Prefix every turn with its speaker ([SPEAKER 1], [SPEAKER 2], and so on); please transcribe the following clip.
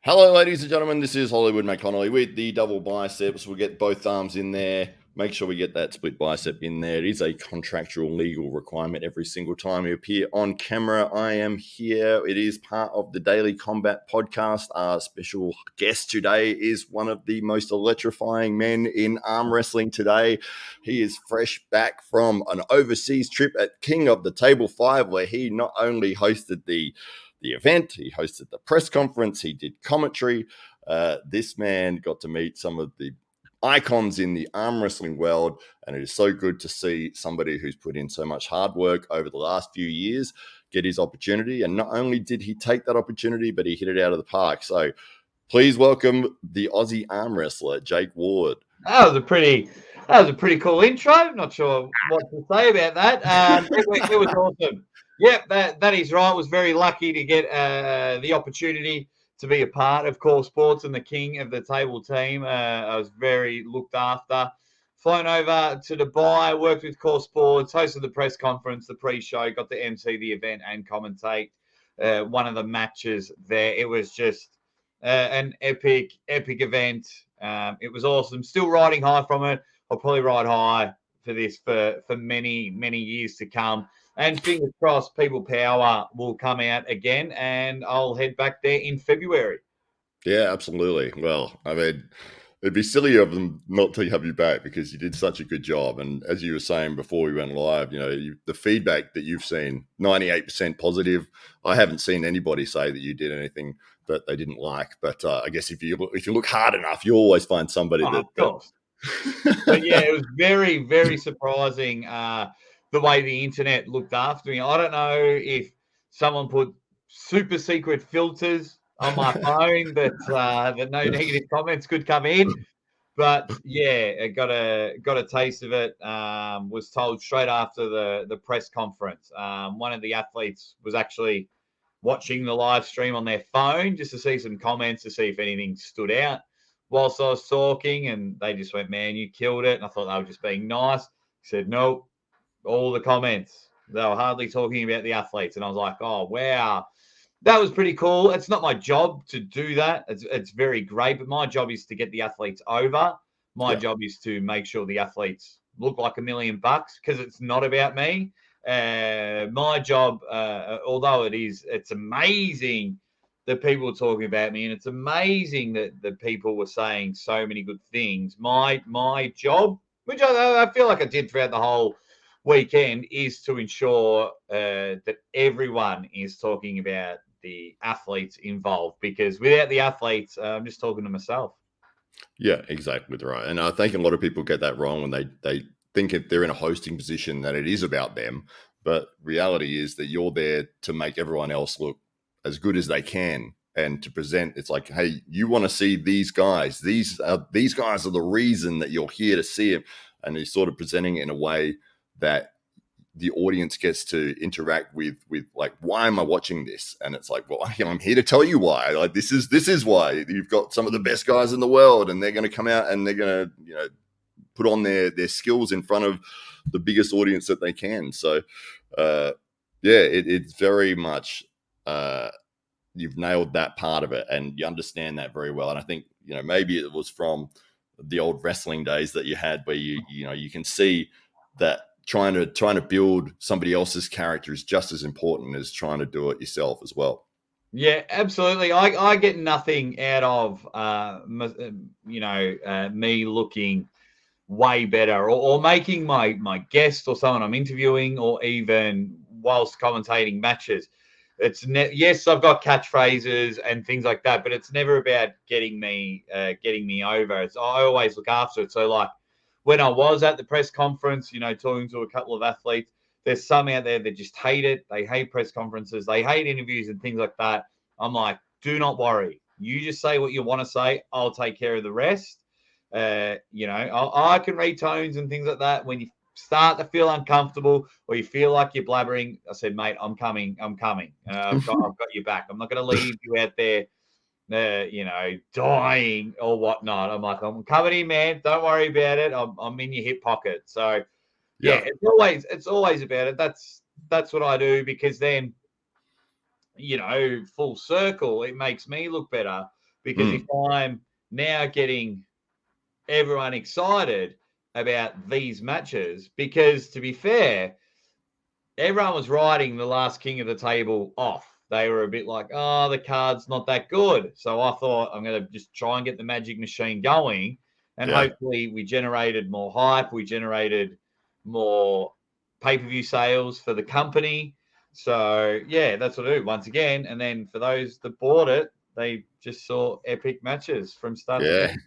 [SPEAKER 1] Hello, ladies and gentlemen. This is Hollywood McConnelly with the double biceps. We'll get both arms in there. Make sure we get that split bicep in there. It is a contractual legal requirement every single time we appear on camera. I am here. It is part of the Daily Combat Podcast. Our special guest today is one of the most electrifying men in arm wrestling today. He is fresh back from an overseas trip at King of the Table 5, where he not only hosted the event, he hosted the press conference, he did commentary. This man got to meet some of the icons in the arm wrestling world, and it is so good to see somebody who's put in so much hard work over the last few years get his opportunity. And not only did he take that opportunity, but he hit it out of the park. So please welcome the Aussie arm wrestler Jake Ward.
[SPEAKER 2] That was a pretty cool intro. Not sure what to say about that. It was awesome. Yep, that is right. I was very lucky to get the opportunity to be a part of Core Sports and the King of the Table team. I was very looked after. Flown over to Dubai, worked with Core Sports, hosted the press conference, the pre-show, got to MC the event and commentate one of the matches there. It was just an epic event. It was awesome. Still riding high from it. I'll probably ride high for this for many years to come. And fingers crossed, People Power will come out again, and I'll head back there in February.
[SPEAKER 1] Yeah, absolutely. Well, I mean, it'd be silly of them not to have you back because you did such a good job. And as you were saying before we went live, the feedback that you've seen, 98% positive. I haven't seen anybody say that you did anything that they didn't like. But I guess if you look hard enough, you always find somebody that.
[SPEAKER 2] Of course. But yeah, it was very surprising the way the internet looked after me. I don't know if someone put super secret filters on my phone that no negative comments could come in. But yeah, I got a taste of it. Was told straight after the press conference. One of the athletes was actually watching the live stream on their phone just to see some comments to see if anything stood out whilst I was talking, and they just went, "Man, you killed it." And I thought they were just being nice. He said, "Nope, all the comments, they were hardly talking about the athletes." And I was like, "Oh, wow." That was pretty cool. It's not my job to do that. It's very great, but my job is to get the athletes over. My job is to make sure the athletes look like $1 million because it's not about me. My job, although it's amazing that people were talking about me, and it's amazing that the people were saying so many good things. My job, which I feel like I did throughout the whole weekend, is to ensure that everyone is talking about the athletes involved, because without the athletes, I'm just talking to myself.
[SPEAKER 1] Yeah, exactly right. And I think a lot of people get that wrong when they think if they're in a hosting position that it is about them. But reality is that you're there to make everyone else look as good as they can and to present. It's like, hey, you want to see these guys. These guys are the reason that you're here to see them. And he's sort of presenting it in a way that the audience gets to interact with like, why am I watching this? And it's like, well, I'm here to tell you why. Like, this is why. You've got some of the best guys in the world, and they're going to come out and they're going to put on their skills in front of the biggest audience that they can. So it's very much you've nailed that part of it, and you understand that very well. And I think maybe it was from the old wrestling days that you had, where you can see that trying to build somebody else's character is just as important as trying to do it yourself as well.
[SPEAKER 2] Yeah, absolutely. I get nothing out of me looking way better, or making my guest or someone I'm interviewing, or even whilst commentating matches. It's yes, I've got catchphrases and things like that, but it's never about getting me over. I always look after it. So like when I was at the press conference, talking to a couple of athletes, there's some out there that just hate it. They hate press conferences. They hate interviews and things like that. I'm like, do not worry. You just say what you want to say. I'll take care of the rest. I can read tones and things like that. When you start to feel uncomfortable or you feel like you're blabbering, I said, mate, I'm coming. I've got your back. I'm not going to leave you out there dying or whatnot. I'm like, I'm coming in, man. Don't worry about it. I'm in your hip pocket. So yeah, it's always about it. That's what I do, because then, full circle, it makes me look better. because if I'm now getting everyone excited about these matches, because to be fair, everyone was writing the last King of the Table off. They were a bit like, oh, the card's not that good. So I thought I'm going to just try and get the magic machine going. And hopefully we generated more hype. We generated more pay-per-view sales for the company. So, yeah, that's what I do once again. And then for those that bought it, they just saw epic matches from start to finish.